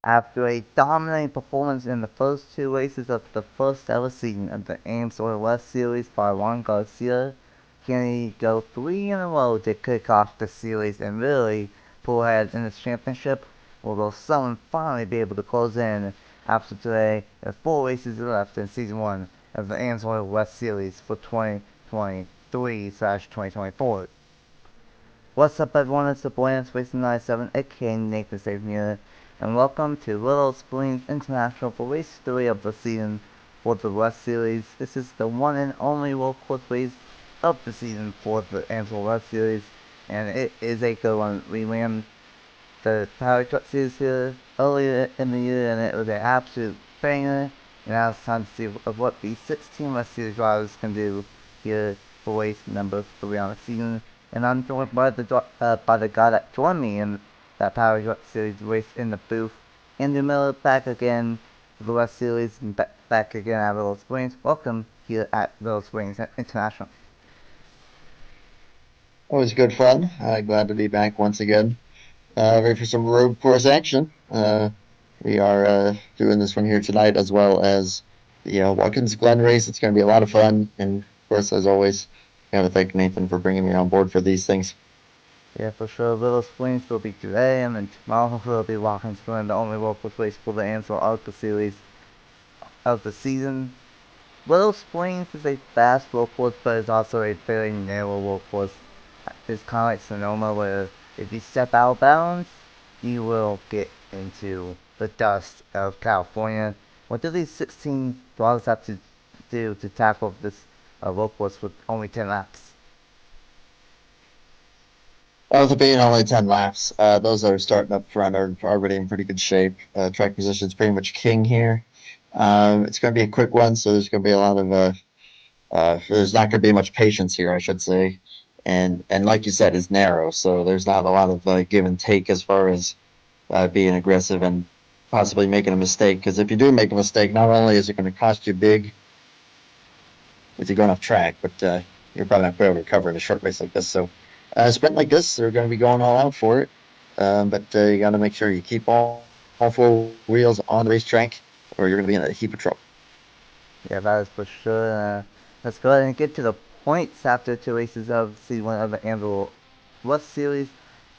After a dominating performance in the first two races of the first ever season of the Amsoil West Series by Juan Garcia, can he go three in a row to kick off the series and really pull ahead in this championship? Or will someone finally be able to close in after today with four races left in season one of the Amsoil West Series for 2023/2024? What's up everyone, it's the boy Racing 97, aka Nathan Stapleton here, and welcome to Willow Springs International for race 3 of the season for the West Series. This is the one and only road course race of the season for the Amsoil West Series, and it is a good one. We ran the Power Truck Series here earlier in the year, and it was an absolute banger, and now it's time to see what the 16 West Series drivers can do here for race number 3 on the season. And I'm joined by the guy that joined me in that Power Truck Series race in the booth, Andrew Miller, back again for the West Series and back again at Willow Springs. Welcome here at Willow Springs International. Always good fun. Glad to be back once again. Ready for some road course action. We are doing this one here tonight as well as the Watkins Glen race. It's going to be a lot of fun. And of course, as always, I got to thank Nathan for bringing me on board for these things. Yeah, for sure. Willow Springs will be today, and then tomorrow will be Watkins Glen, the only local race for the Amsoil Arca Series of the season. Willow Springs is a fast road course, but it's also a very narrow road course. It's kind of like Sonoma, where if you step out of bounds, you will get into the dust of California. What do these 16 drivers have to do to tackle this road course with only 10 laps? With it being only 10 laps, those that are starting up front are already in pretty good shape. Track position is pretty much king here. It's going to be a quick one, so there's going to be a lot of there's not going to be much patience here, I should say. And like you said, it's narrow, so there's not a lot of give and take as far as being aggressive and possibly making a mistake. Because if you do make a mistake, not only is it going to cost you big with you going off track, but you're probably not going to be able to recover in a short race like this. So, a sprint like this, they're going to be going all out for it. But you got to make sure you keep all four wheels on the racetrack, or you're going to be in a heap of trouble. Yeah, that is for sure. Let's go ahead and get to the points after two races of season one of the Amsoil West Series.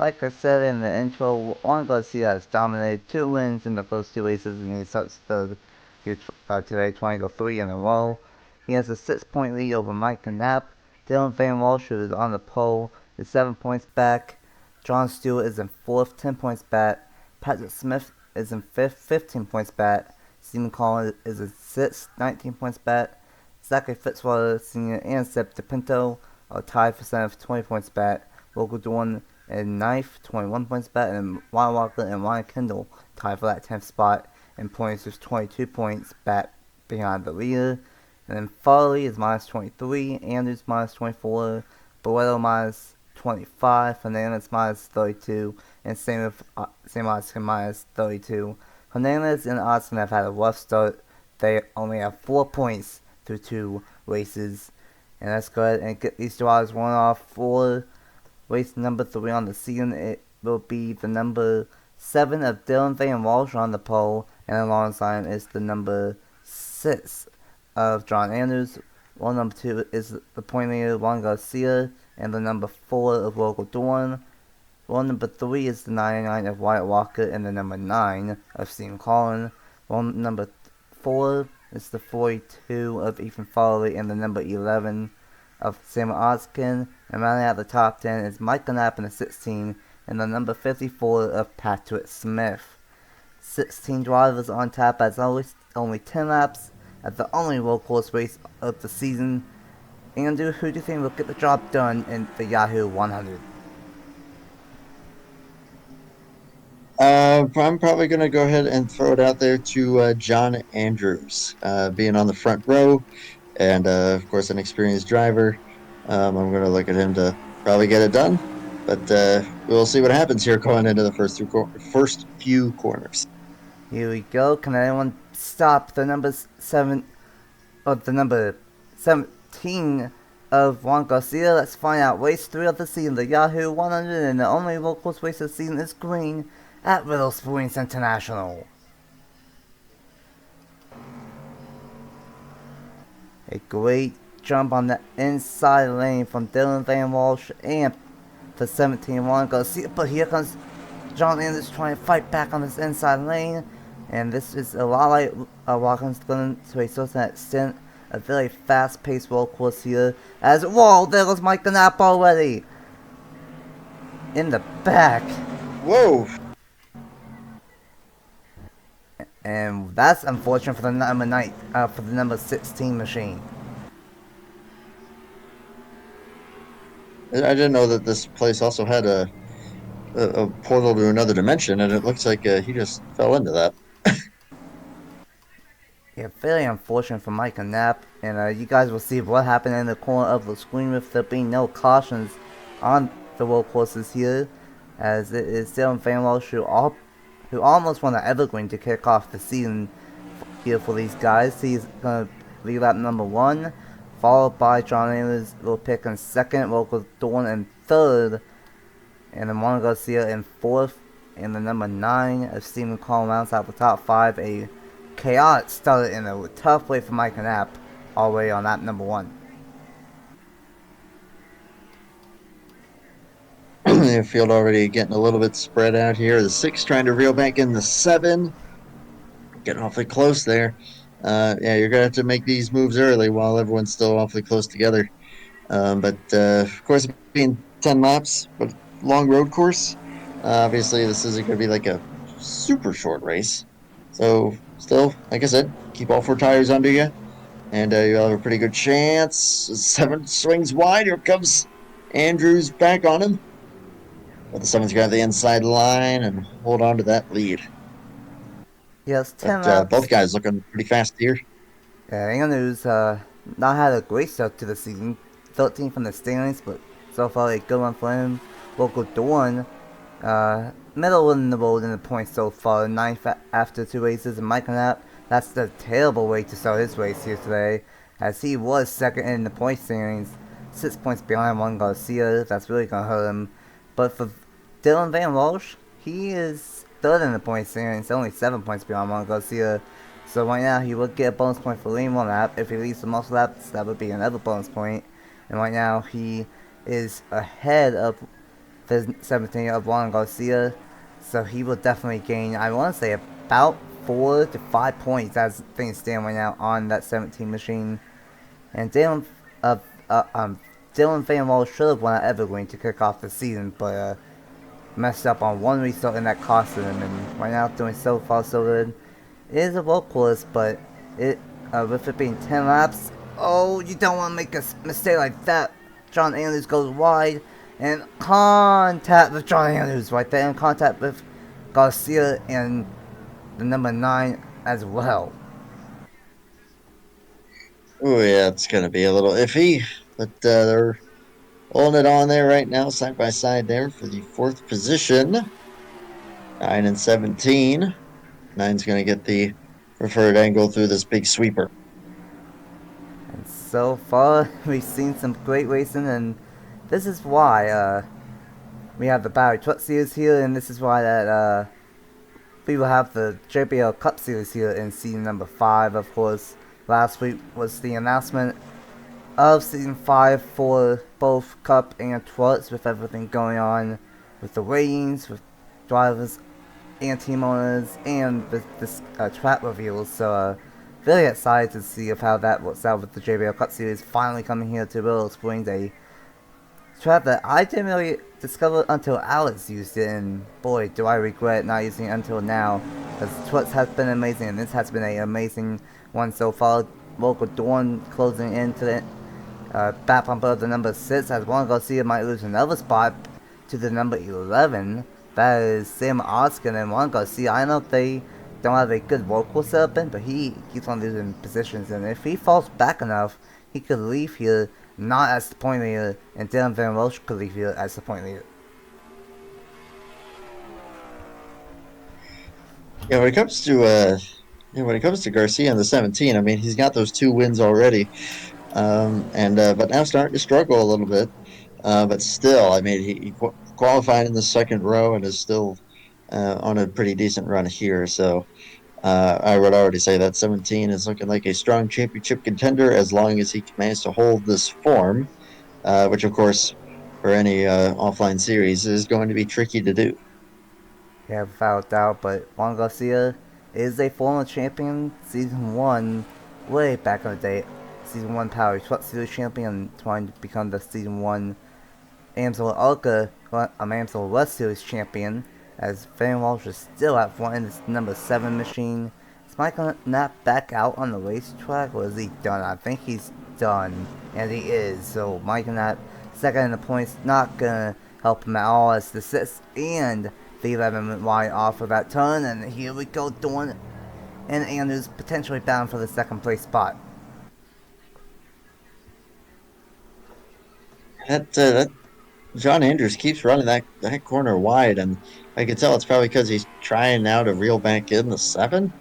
Like I said in the intro, Juan Garcia has dominated two wins in the first two races, and he starts third here today, trying to go three in a row. He has a 6 point lead over Mike Knapp. Dylan Van Walsh is on the pole, is 7 points back. John Stewart is in fourth, 10 points back. Patrick Smith is in fifth, 15 points back. Stephen Collins is in sixth, 19 points back. Zachary Fitzwater, Sr. and Sep DePinto are tied for seventh, 20 points back. Local Dawn in ninth, 21 points back. And Ryan Walker and Ryan Kendall tied for that 10th spot in points, just 22 points back behind the leader. And then Farley is minus 23, Andrews minus 24, Boeto minus 25, Hernandez minus 32, and same with Oscar minus 32. Hernandez and Austin have had a rough start. They only have 4 points through two races. And let's go ahead and get these drivers one off for race number 3 on the season. It will be the number 7 of Dylan Van Walsh on the pole, and alongside him is the number 6 of John Andrews. Well, number 2 is the point leader Juan Garcia, and the number 4 of Local Dawn. Well, number 3 is the 99 of Wyatt Walker, and the number 9 of Stephen Collins. Well, number 4 is the 42 of Ethan Farley, and the number 11 of Sam Oskin. And rounding out the top 10 is Mike Knapp in the 16, and the number 54 of Patrick Smith. 16 drivers on tap as always, only 10 laps at the only road course race of the season. Andrew, who do you think will get the job done in the Yahoo 100? I'm probably going to go ahead and throw it out there to John Andrews, being on the front row, and of course an experienced driver. I'm going to look at him to probably get it done, but we'll see what happens here going into the first few corners. Here we go. Can anyone stop the number 7 or the number 17 of Juan Garcia? Let's find out. Race 3 of the season, the Yahoo 100, and the only road course race of the season is green. at Willow Springs International. A great jump on the inside lane from Dylan Van Walsh and the 17 Juan Garcia, but here comes John Anders trying to fight back on this inside lane, and this is a lot like Watkins going to a certain extent. A very fast-paced roll course here, as whoa, there goes Mike Knapp already in the back. Whoa! And that's unfortunate for the number 16 machine. I didn't know that this place also had a portal to another dimension, and it looks like he just fell into that. Yeah, very unfortunate for Mike Knapp, and you guys will see what happened in the corner of the screen with there being no cautions on the road courses here, as it is Dylan Van Walsh who almost won the Evergreen to kick off the season here for these guys. He's going to lead lap number 1, followed by John Ayers will pick in second, Local Dawn in third, and then Juan Garcia in fourth, and the number 9 of Stephen Collin rounds out the top 5. A chaotic started in a tough way for Mike Knapp, already on lap number 1. The field already getting a little bit spread out here. The 6 trying to reel back in the 7. Getting awfully close there. Yeah, you're going to have to make these moves early while everyone's still awfully close together. But of course, being 10 laps, but long road course, obviously this isn't going to be like a super short race. So still, like I said, keep all 4 tires under you, and you'll have a pretty good chance. 7 swings wide. Here comes Andrews back on him. But the 7's going to have the inside line and hold on to that lead. Yes, 10 But laps. both guys looking pretty fast here. Yeah, Andrews not had a great start to the season. 13th from the standings, but so far a good one for him. Local Dawn, middle in the road in the points so far. 9th after 2 races, and Mike Knapp, that's the terrible way to start his race here today, as he was second in the point standings, 6 points behind Juan Garcia. That's really gonna hurt him. But for Dylan Van Walsh, he is third in the point standings, only 7 points behind Juan Garcia. So right now he would get a bonus point for leading one lap. If he leads the most laps, that would be another bonus point. And right now he is ahead of the 17 of Juan Garcia. So he will definitely gain, I want to say, about 4 to 5 points as things stand right now on that 17 machine. And Dylan Van Walsh should have won at Evergreen to kick off the season, but messed up on one restart and that cost him. And right now doing so far so good. It is a road course, but with it being 10 laps, oh, you don't want to make a mistake like that. John Andrews goes wide, and contact with John Andrews right there, and contact with Garcia and the number 9 as well. Oh yeah, it's going to be a little iffy, but they're holding it on there right now, side by side there for the 4th position. 9 and 17. 9's going to get the preferred angle through this big sweeper. And so far, we've seen some great racing, and this is why we have the Barry Truck Series here, and this is why that we will have the JBL Cup Series here in season number 5. Of course, last week was the announcement of season 5 for both Cup and Trucks, with everything going on with the ratings, with drivers and team owners, and this track reveals. So really excited to see of how that works out with the JBL Cup Series finally coming here to Willow Springs, a track that I didn't really discover until Alex used it, and boy, do I regret not using it until now, because Twitch has been amazing, and this has been an amazing one so far. Local Dawn closing into it. Back bumper of the number 6, as Juan Garcia might lose another spot to the number 11. That is Sam Oskin and Juan Garcia. I know they don't have a good vocal setup in, but he keeps on losing positions, and if he falls back enough, he could leave here not as the point leader, and Dylan Van Walsh could leave here as the point leader. Yeah, when it comes to Garcia and the 17, I mean, he's got those 2 wins already, but now starting to struggle a little bit. But still, I mean, he qualified in the 2nd row and is still on a pretty decent run here. So I would already say that 17 is looking like a strong championship contender as long as he can manage to hold this form, which, of course, for any offline series is going to be tricky to do. Yeah, without doubt, but Juan Garcia is a former champion, Season 1, way back in the day. Season 1 Power Truck Series champion, trying to become the Season 1 Amsoil West Series champion, as Van Walsh is still at front in this number 7 machine. Is Mike not back out on the racetrack, or is he done? I think he's done, and he is, so Mike not second in the points not gonna help him at all, as the 6 and the 11 went wide off of that turn, and here we go, Dorn and Andrews potentially bound for the second place spot. That John Andrews keeps running that corner wide, and I can tell it's probably because he's trying now to reel back in the 7.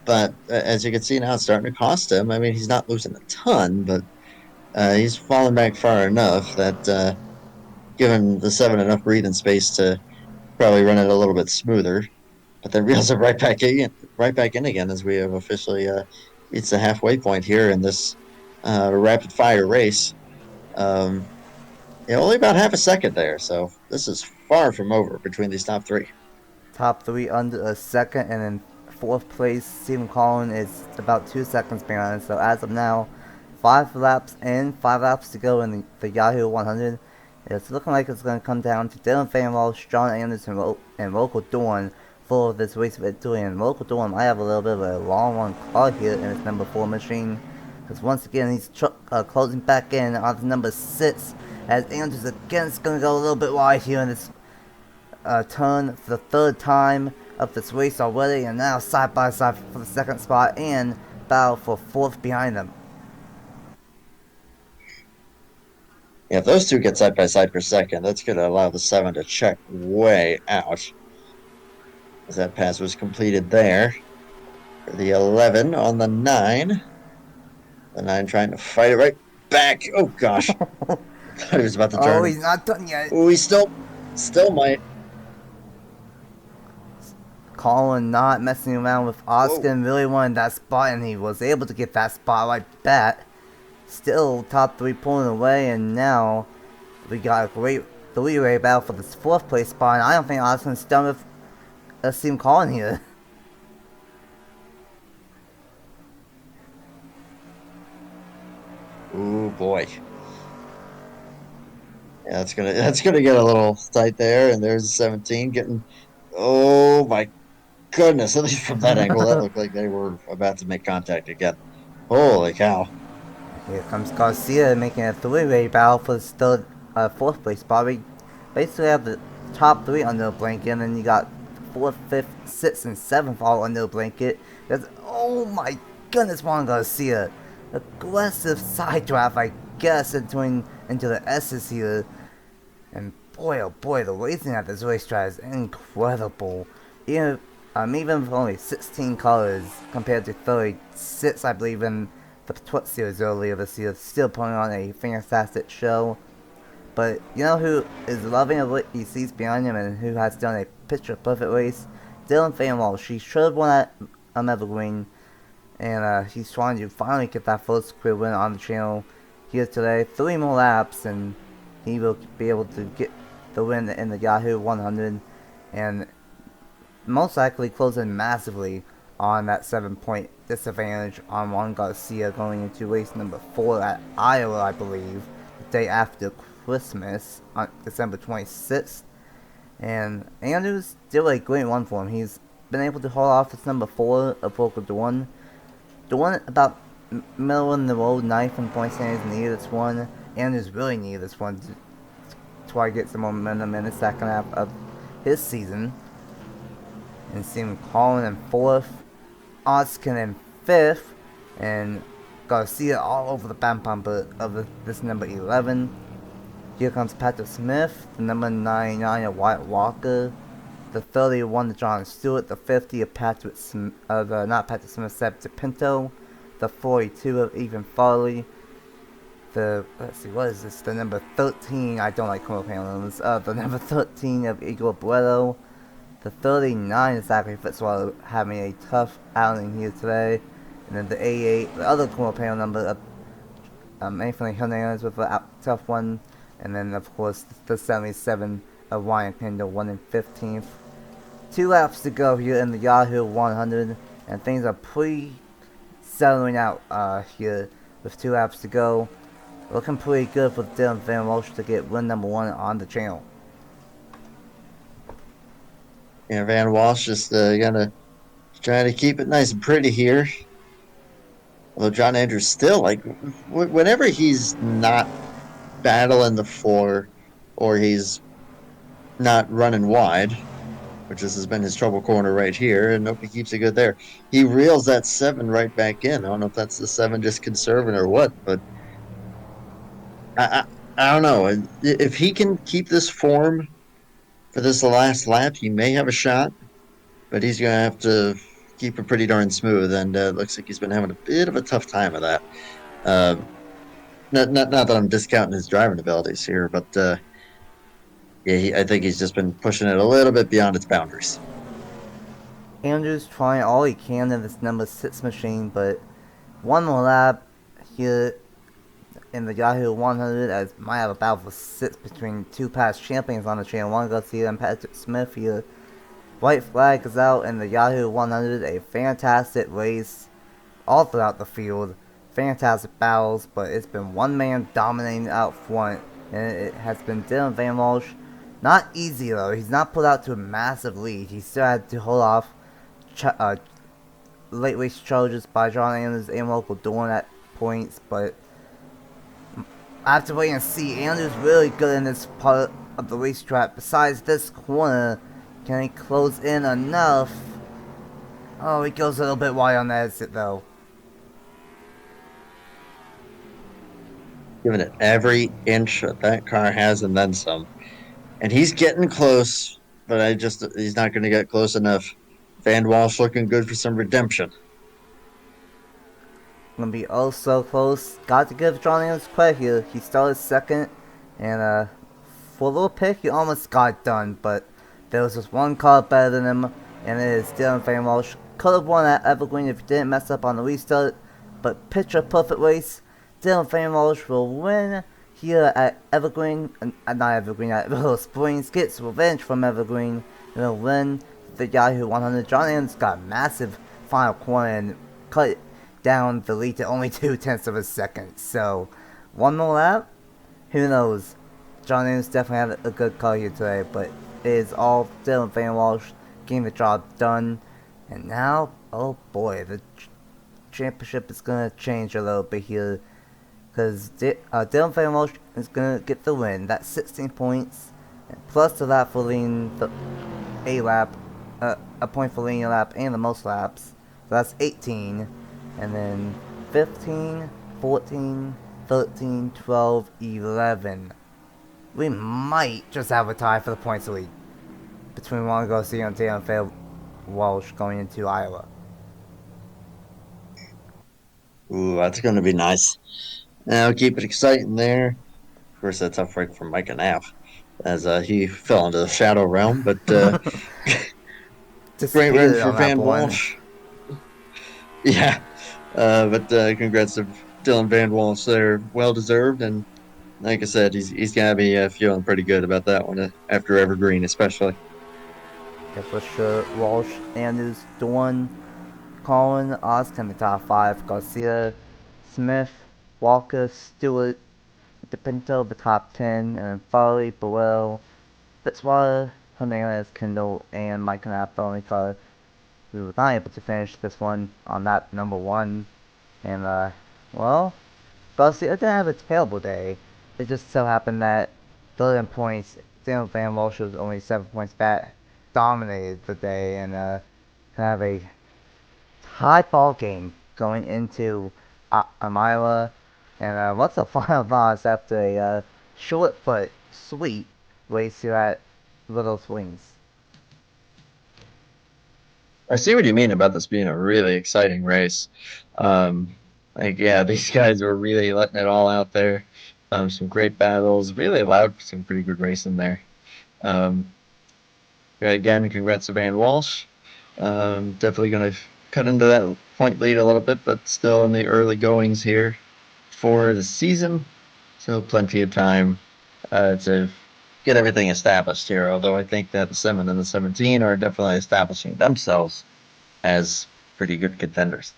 But as you can see now, it's starting to cost him. I mean, he's not losing a ton, but he's fallen back far enough that given the 7 enough breathing space to probably run it a little bit smoother. But then reels it right back in again as we have officially reached the halfway point here in this rapid fire race. Um, only about half a second there, so this is far from over between these top 3. Top 3 under a second, and in 4th place, Stephen Collin is about 2 seconds behind. So as of now, 5 laps in, 5 laps to go in the Yahoo 100. It's looking like it's going to come down to Dylan Van Walsh, John Anderson, and Local Dawn for this race victory. And Local Dawn might have a little bit of a long one caught here in his number 4 machine, because once again he's closing back in on the number 6, as Andrews again is going to go a little bit wide here in this turn for the 3rd time of this race already, and now side by side for the 2nd spot and battle for 4th behind them. Yeah, if those two get side by side for second, that's going to allow the 7 to check way out. As that pass was completed there for the 11 on the 9. The 9 trying to fight it right back. Oh, gosh. I thought he was about to turn. Oh, he's not done yet. Oh, he still might. Colin not messing around with Oscar, really wanted that spot, and he was able to get that spot right back. Still top 3 pulling away, and now we got a great 3-way battle for this 4th place spot, and I don't think Oscar's done with Stephen Collin here. Oh boy. Yeah, that's gonna get a little tight there, and there's 17 getting. Oh my goodness! At least from that angle, that looked like they were about to make contact again. Holy cow! Here comes Garcia making a 3-way battle for the 4th place spot. We basically have the top 3 under a blanket, and then you got 4th, 5th, 6th, and 7th all under a blanket. Oh my goodness, Juan Garcia. Aggressive side draft, I guess, into the S's here. And boy, oh boy, the racing at this racetrack is incredible. Even with only 16 colors compared to 36, I believe, in the Twit series earlier this year, still putting on a fantastic show. But you know who is loving what he sees behind him and who has done a picture perfect race? Dylan Van Walsh. He should have won at Evergreen, and he's trying to finally get that first career win on the channel here today. 3 more laps, and he will be able to get the win in the Yahoo 100, and most likely closing massively on that 7-point disadvantage on Juan Garcia going into race number 4 at Iowa, I believe, the day after Christmas on December 26th. And Andrews did a great run for him. He's been able to hold off this number 4 of Local Dawn. Dawn about middle in the road, 9th in point standings, needed this one. Andrews really needed this one to try to get some momentum in the second half of his season. And Stephen Collin in 4th, Oskin in 5th, and Garcia all over the bump bumper of this number 11. Here comes Patrick Smith, the number 99 of Wyatt Walker, the 31 of John Stewart, the 50 of Patrick Smith, not Patrick Smith, Seb DePinto, the 42 of Ethan Farley, let's see, what is this, the number 13, I don't like Colonel Panels, the number 13 of Igor Bueno, The 39 exactly fits while having a tough outing here today. And then the 88, the other quarter panel number of Anthony Hernandez with a tough one. And then, of course, the 77 of Ryan Kendall, 1 in 15th. 2 laps to go here in the Yahoo 100, and things are pretty settling out here with 2 laps to go. Looking pretty good for Dylan Van Walsh to get win number 1 on the channel. Yeah, Van Walsh just gonna try to keep it nice and pretty here. Although John Andrews still like whenever he's not battling the floor or he's not running wide, which has been his trouble corner right here, and nobody keeps it good there. He reels that 7 right back in. I don't know if that's the 7 just conserving or what, but I, I don't know. If he can keep this form for this last lap, he may have a shot, but he's going to have to keep it pretty darn smooth, and it looks like he's been having a bit of a tough time of that. Not that I'm discounting his driving abilities here, but yeah, I think he's just been pushing it a little bit beyond its boundaries. Andrews trying all he can in this number 6 machine, but one more lap here in the Yahoo 100 as might have a battle for 6 between 2 past champions on the channel, Juan Garcia and Patrick Smith here. White flag is out in the Yahoo 100, a fantastic race all throughout the field. Fantastic battles, but it's been one man dominating out front, and it has been Dylan Van Walsh. Not easy though, he's not put out to a massive lead. He still had to hold off late race charges by John Andrews and local Dorn at points, but I have to wait and see. Andrews really good in this part of the racetrack. Besides this corner, can he close in enough? Oh, he goes a little bit wide on the exit though. Giving it every inch that car has and then some. And he's getting close, but he's not going to get close enough. Van Walsh looking good for some redemption. Gonna be oh so close. Got to give John Andrews credit here. He started second, and for a little pick, he almost got done, but there was just one car better than him, and it is Dylan Van Walsh. Could have won at Evergreen if he didn't mess up on the restart, but picture perfect race. Dylan Van Walsh will win here at Evergreen, not Evergreen, at Willow Springs. Gets revenge from Evergreen, and will win the Yahoo 100. John Andrews got a massive final corner and cut down the lead to only 0.2 of a second. So, one more lap? Who knows? John Andrews definitely had a good car here today, but it is all Dylan Van Walsh getting the job done. And now, oh boy, the championship is going to change a little bit here. Because Dylan Van Walsh is going to get the win. That's 16 points. And plus the lap for leading a lap. A point for leading a lap and the most laps. So that's 18. And then 15, 14, 13, 12, 11. We might just have a tie for the points lead between Juan Garcia and Dylan Van Walsh going into Iowa. Ooh, that's going to be nice. Now keep it exciting there. Of course, that's a tough break for Micah Knapp as he fell into the shadow realm, but great run for Van Walsh. Yeah, but congrats to Dylan Van Walsh there. Well deserved, and like I said, he's going to be feeling pretty good about that one after Evergreen, especially. Yeah, for sure. Walsh, Andrews, Dorn, Collin, Oscar in the top 5, Garcia, Smith, Walker, Stewart, DePinto the top 10, and Farley, Burrell, Fitzwater, Hernandez, Kendall, and Mike Knapp the only car who was not able to finish this one on that number 1. And, well, Garcia didn't have a terrible day. It just so happened that 11 points, Dylan Van Walsh was only 7 points back, dominated the day, and kind of a high ball game going into Iowa. And what's the final loss after a short but sweet race here at Little Springs? I see what you mean about this being a really exciting race. Yeah, these guys were really letting it all out there. Some great battles, really allowed for some pretty good racing there. Um, Again, congrats to Van Walsh. Definitely going to cut into that point lead a little bit, but still in the early goings here for the season. So plenty of time to get everything established here. Although I think that the 7 and the 17 are definitely establishing themselves as pretty good contenders.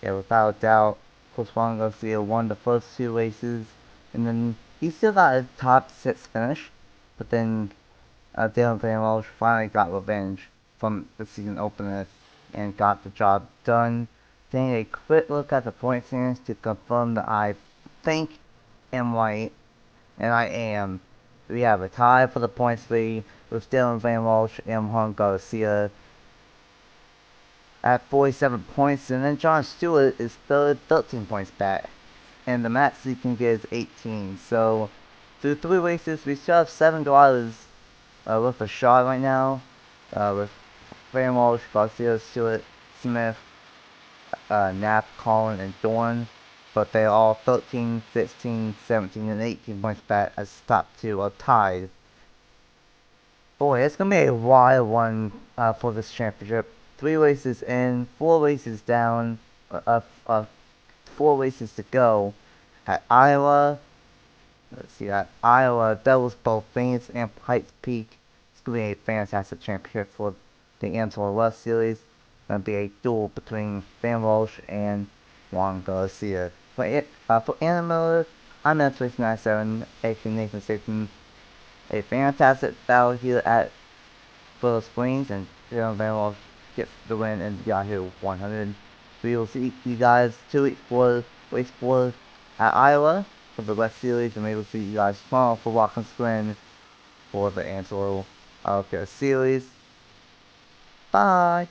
Yeah, without a doubt, Juan Garcia won the first two races, and then he still got a top 6 finish, but then Dylan Van Welsh finally got revenge from the season opener and got the job done. Taking a quick look at the point standings to confirm that I think am right, and I am. We have a tie for the points lead with Dylan Van Welsh and Juan Garcia at 47 points, and then John Stewart is third, 13 points back, and the max you can get is 18. So through 3 races, we still have 7 drivers with a shot right now, with Van Walsh, Garcia, Stewart, Smith, Knapp, Collin, and Dorn, but they're all 13, 16, 17, and 18 points back as the top 2 are tied. Boy, it's going to be a wild one for this championship. 3 races in, 4 races down, 4 races to go. At Iowa, let's see, at Iowa, Devils both Phoenix and Pikes Peak. It's going to be a fantastic championship for the Amsoil West Series. It's going to be a duel between Van Walsh and Juan Garcia. For Anna Miller, I'm N2097, aka Nathan Stapleton. A fantastic battle here at Willow Springs, and Van Walsh gets the win in Yahoo 100. We will see you guys 2 weeks for race 4 at Iowa for the West Series, and we will see you guys tomorrow for Watkins Glen for the Amsoil Series. Bye!